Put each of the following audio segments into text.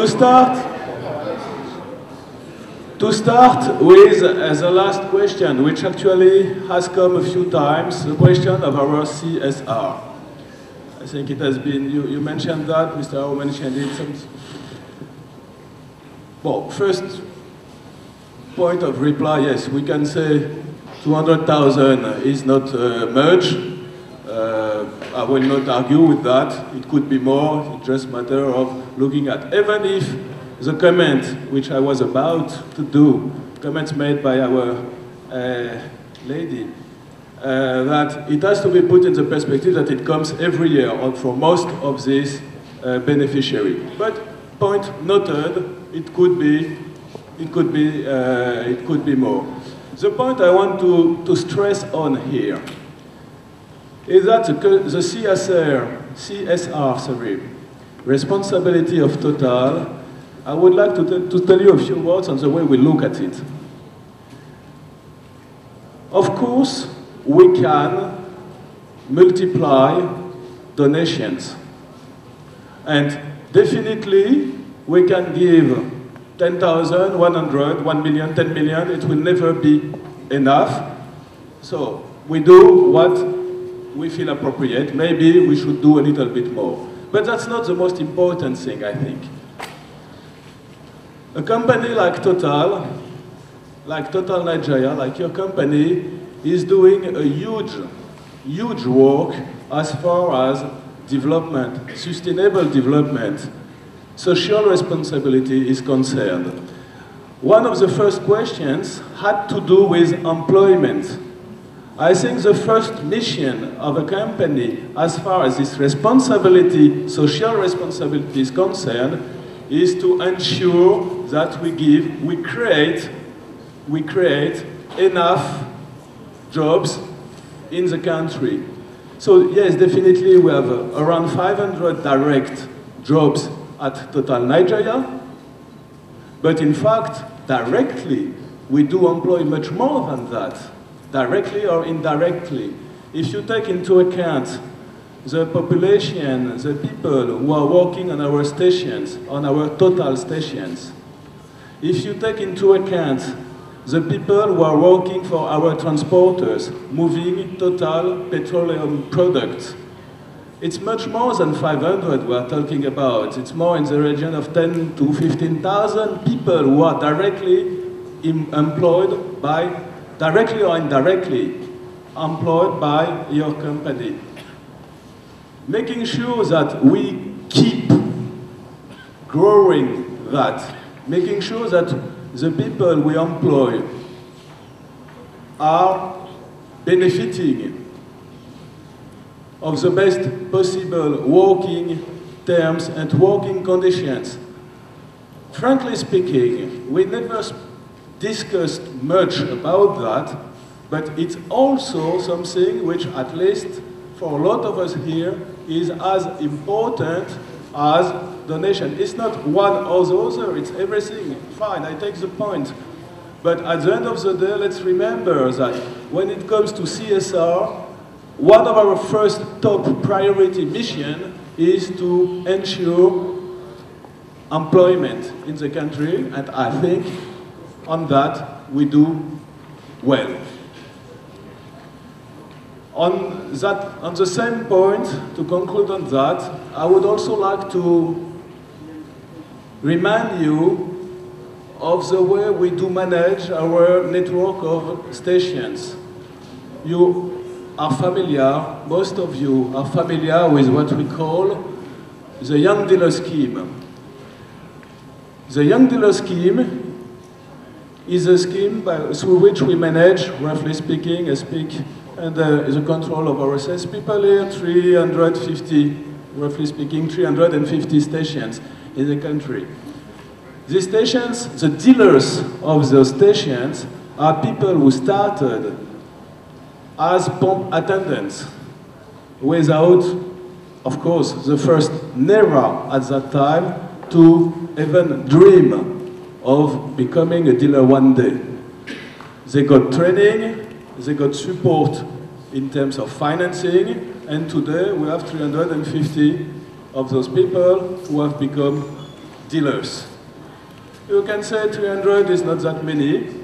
To start with the last question, which actually has come a few times, the question of our CSR. I think it has been, you mentioned that, Mr. Howe mentioned it. Well, first point of reply, yes, we can say 200,000 is not much. I will not argue with that. It could be more. It's just a matter of looking at, even if the comment which I was about to do, comments made by our lady, that it has to be put in the perspective that it comes every year for most of these beneficiaries. But point noted, it could be more. The point I want to stress on here is that the CSR, responsibility of Total, I would like to tell you a few words on the way we look at it. Of course, we can multiply donations. And definitely, we can give 10,000, 100, 1 million, 10 million. It will never be enough. So we do what we feel appropriate. Maybe we should do a little bit more. But that's not the most important thing, I think. A company like Total Nigeria, like your company, is doing a huge work as far as development, sustainable development, social responsibility is concerned. One of the first questions had to do with employment. I think the first mission of a company, as far as this responsibility, social responsibility is concerned, is to ensure that we create enough jobs in the country. So yes, definitely we have around 500 direct jobs at Total Nigeria, but in fact, directly, we do employ much more than that, directly or indirectly. If you take into account the population, the people who are working on our stations, on our Total stations, if you take into account the people who are working for our transporters, moving Total petroleum products, it's much more than 500 we are talking about. It's more in the region of 10 to 15,000 people who are directly employed by, directly or indirectly, employed by your company. Making sure that we keep growing that, making sure that the people we employ are benefiting of the best possible working terms and working conditions. Frankly speaking, we never discussed much about that, but it's also something which, at least for a lot of us here, is as important as donation. It's not one or the other, it's everything. Fine, I take the point. But at the end of the day, let's remember that when it comes to CSR, one of our first top priority mission is to ensure employment in the country, and I think on that we do well. On the same point, to conclude on that, I would also like to remind you of the way we do manage our network of stations. You are familiar, most of you are familiar with what we call the Young Dealer Scheme. The Young Dealer Scheme is a scheme through which we manage, roughly speaking, under the control of our salespeople here, 350, roughly speaking, 350 stations in the country. These stations, the dealers of those stations, are people who started as pump attendants without, of course, the first NERA at that time to even dream of becoming a dealer one day. They got training, they got support in terms of financing, and today we have 350 of those people who have become dealers. You can say 300 is not that many.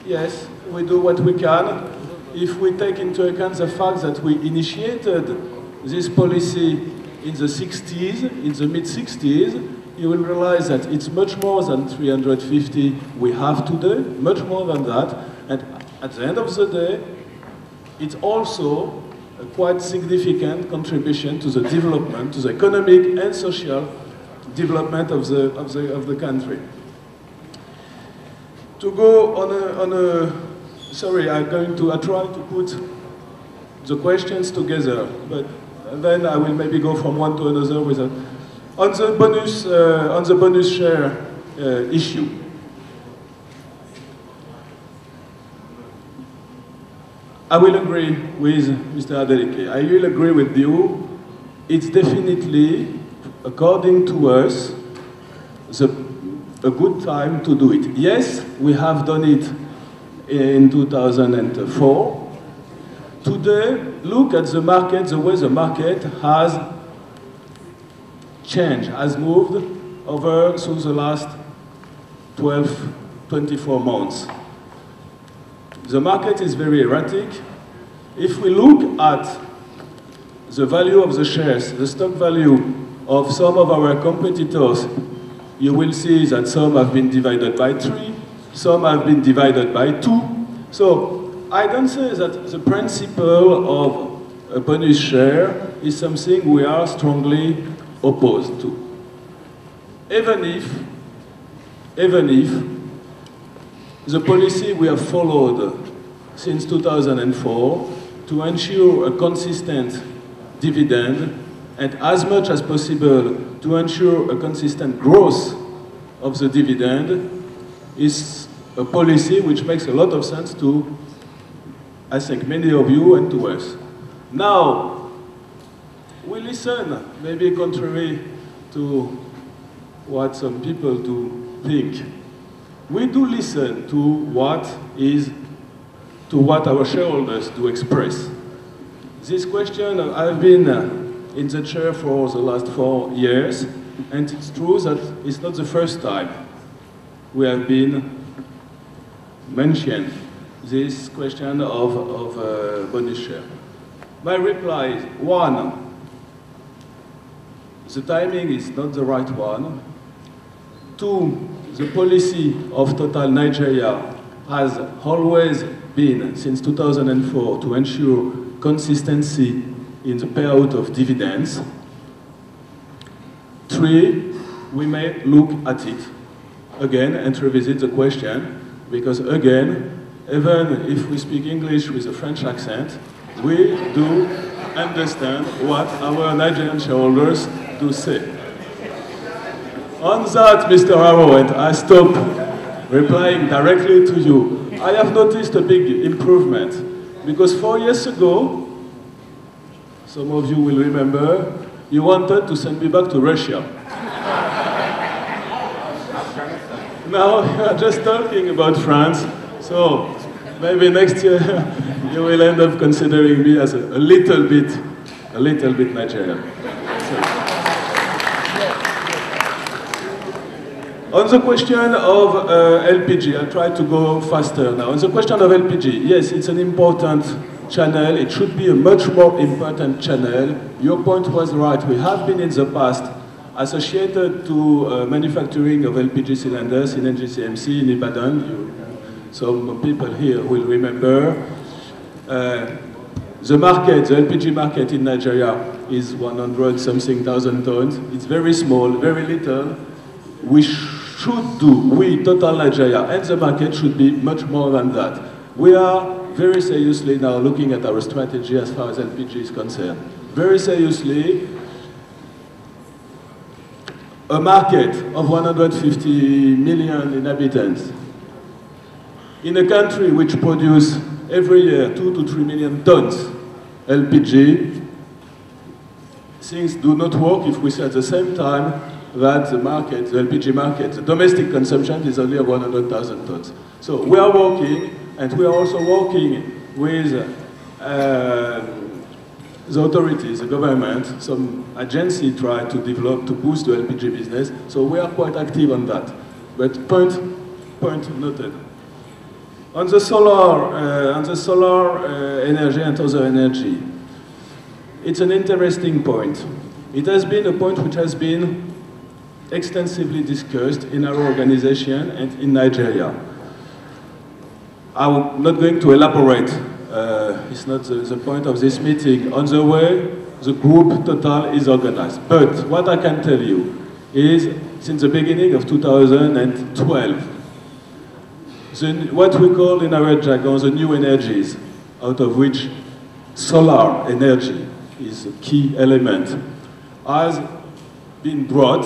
Yes, we do what we can. If we take into account the fact that we initiated this policy in the 60s, in the mid-60s, you will realize that it's much more than 350 we have today, much more than that. And at the end of the day, it's also a quite significant contribution to the development, to the economic and social development of the country. To go on a sorry, I try to put the questions together, but then I will maybe go from one to another with a, on the bonus share issue. I will agree with Mr. Adeleke. I will agree with you. It's definitely, according to us, a good time to do it. Yes, we have done it in 2004. Today, look at the market, the way the market has changed, has moved over through the last 12, 24 months. The market is very erratic. If we look at the value of the shares, the stock value of some of our competitors, you will see that some have been divided by 3, some have been divided by 2. So I don't say that the principle of a bonus share is something we are strongly opposed to. Even if the policy we have followed since 2004 to ensure a consistent dividend and as much as possible to ensure a consistent growth of the dividend is a policy which makes a lot of sense to, I think, many of you and to us. Now, we listen, maybe contrary to what some people do think. We do listen to what our shareholders do express. This question, I've been in the chair for the last 4 years, and it's true that it's not the first time we have been mentioned this question of bonus share. My reply is, 1, the timing is not the right one. 2, the policy of Total Nigeria has always been, since 2004, to ensure consistency in the payout of dividends. 3, we may look at it again and revisit the question, because again, even if we speak English with a French accent, we do understand what our Nigerian shareholders do say. On that, Mr. Haro, and I stop replying directly to you, I have noticed a big improvement, because 4 years ago, some of you will remember, you wanted to send me back to Russia. Now you are just talking about France, so maybe next year you will end up considering me as a little bit Nigerian. On the question of LPG, I'll try to go faster now. On the question of LPG, yes, it's an important channel. It should be a much more important channel. Your point was right. We have been in the past associated to manufacturing of LPG cylinders in NGCMC in Ibadan. Some people here will remember. The market, the LPG market in Nigeria is 100-something thousand tons. It's very small, very little. We, Total Nigeria, and the market should be much more than that. We are very seriously now looking at our strategy as far as LPG is concerned. Very seriously, a market of 150 million inhabitants in a country which produces every year 2 to 3 million tons LPG, things do not work if we say at the same time that the market, the LPG market, the domestic consumption is only 100,000 tons. So we are working, and we are also working with the authorities, the government, some agency try to develop, to boost the LPG business, so we are quite active on that. But point noted. On the solar energy and other energy, it's an interesting point. It has been a point which has been extensively discussed in our organization and in Nigeria. I'm not going to elaborate, it's not the point of this meeting, on the way the group Total is organized. But what I can tell you is, since the beginning of 2012, what we call in our jargon the new energies, out of which solar energy is a key element, has been brought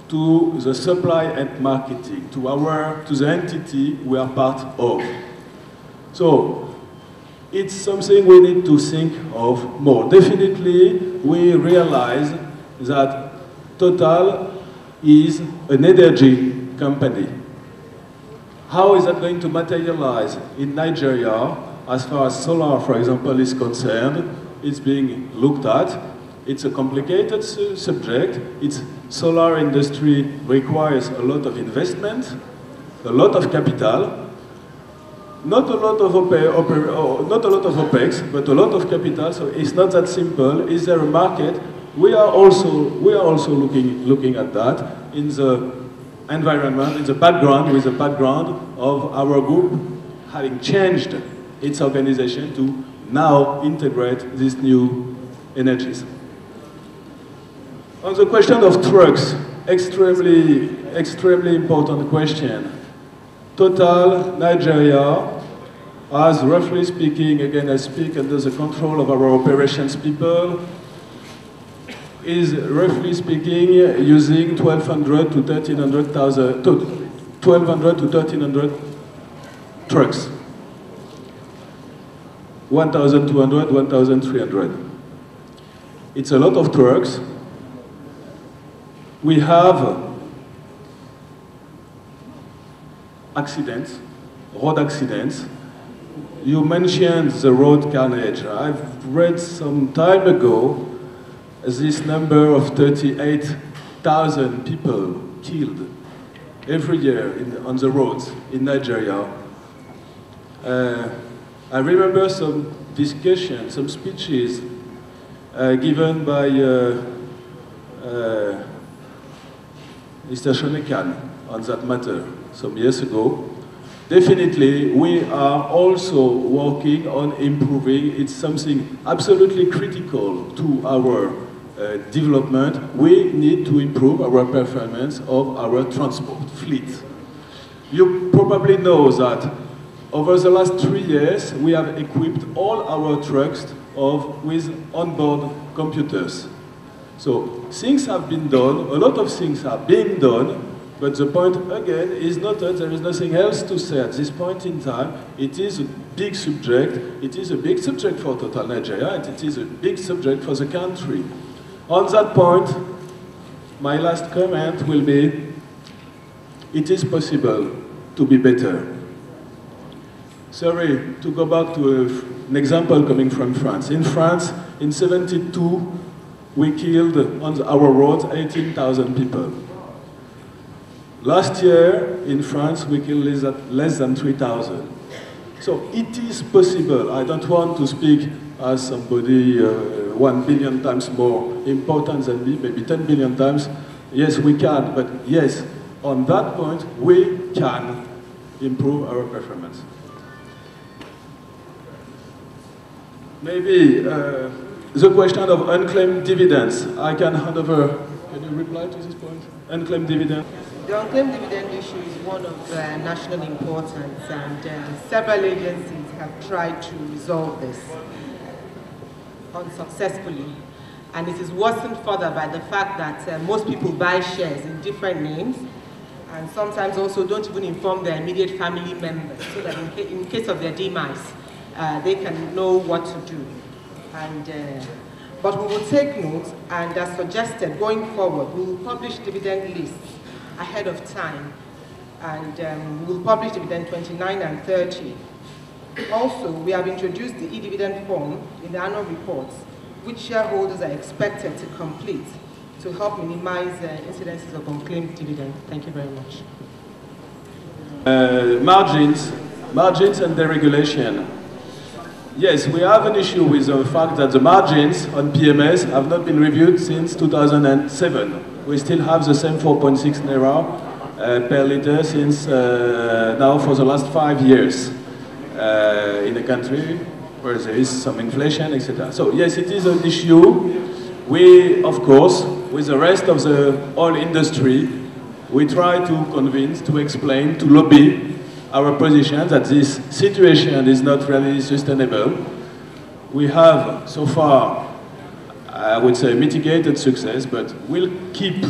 to the supply and marketing, to the entity we are part of. So, it's something we need to think of more. Definitely, we realize that Total is an energy company. How is that going to materialize in Nigeria as far as solar, for example, is concerned? It's being looked at. It's a complicated subject. Its solar industry requires a lot of investment, a lot of capital, not a lot of OPEX, but a lot of capital. So it's not that simple. Is there a market? We are also looking at that in the environment, in the background, with the background of our group having changed its organization to now integrate these new energies. On the question of trucks, extremely important question. Total Nigeria has, roughly speaking, again I speak under the control of our operations people, is roughly speaking using 1,200 to 1,300 trucks. 1,200, 1,300. It's a lot of trucks. We have accidents, road accidents. You mentioned the road carnage. I've read some time ago this number of 38,000 people killed every year on the roads in Nigeria. I remember some discussions, some speeches given by Mr. Shonekan on that matter some years ago. Definitely, we are also working on improving. It's something absolutely critical to our development. We need to improve our performance of our transport fleet. You probably know that over the last 3 years, we have equipped all our trucks with onboard computers. So things have been done, a lot of things are being done, but the point, again, is not that there is nothing else to say at this point in time. It is a big subject. It is a big subject for Total Nigeria, and it is a big subject for the country. On that point, my last comment will be, it is possible to be better. Sorry, to go back to an example coming from France. In France, in '72, we killed on our roads 18,000 people. Last year, in France, we killed less than 3,000. So it is possible. I don't want to speak as somebody 1 billion times more important than me, maybe 10 billion times. Yes, we can, but yes, on that point, we can improve our performance. Maybe the question of unclaimed dividends. I can hand over. Can you reply to this point? Unclaimed dividend. The unclaimed dividend issue is one of national importance, and several agencies have tried to resolve this unsuccessfully. And it is worsened further by the fact that most people buy shares in different names, and sometimes also don't even inform their immediate family members, so that in case of their demise, they can know what to do. And, but we will take note, and as suggested, going forward, we will publish dividend lists ahead of time, and we will publish dividend 29 and 30. Also, we have introduced the e-dividend form in the annual reports, which shareholders are expected to complete to help minimize incidences of unclaimed dividend? Thank you very much. Margins and deregulation. Yes, we have an issue with the fact that the margins on PMS have not been reviewed since 2007. We still have the same 4.6 naira per liter since now for the last 5 years in a country where there is some inflation, etc. So yes, it is an issue. We, of course, with the rest of the oil industry, we try to convince, to explain, to lobby our position that this situation is not really sustainable. We have, so far, I would say, mitigated success, but we'll keep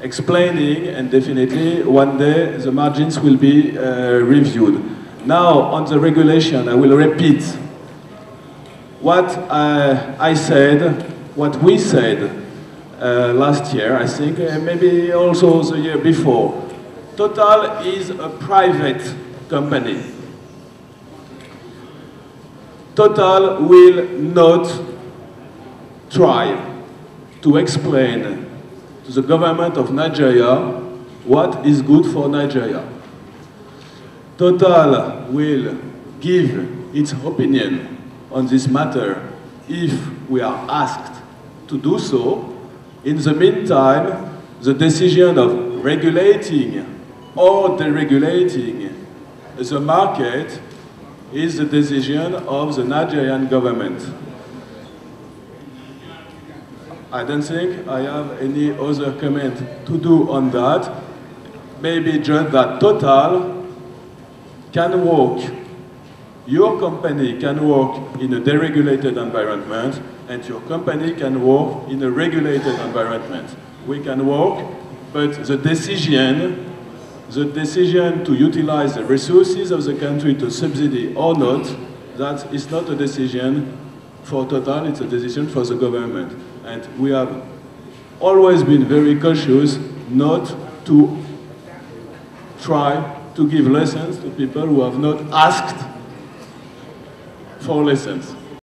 explaining, and definitely one day the margins will be reviewed. Now, on the regulation, I will repeat what I said, what we said last year, I think, maybe also the year before. Total is a private company. Total will not try to explain to the government of Nigeria what is good for Nigeria. Total will give its opinion on this matter if we are asked to do so. In the meantime, the decision of regulating or deregulating the market is the decision of the Nigerian government. I don't think I have any other comment to do on that. Maybe just that Total can work, your company can work in a deregulated environment, and your company can work in a regulated environment. We can work, but the decision to utilize the resources of the country to subsidy or not, that is not a decision for Total, it's a decision for the government. And we have always been very cautious not to try to give lessons to people who have not asked for lessons.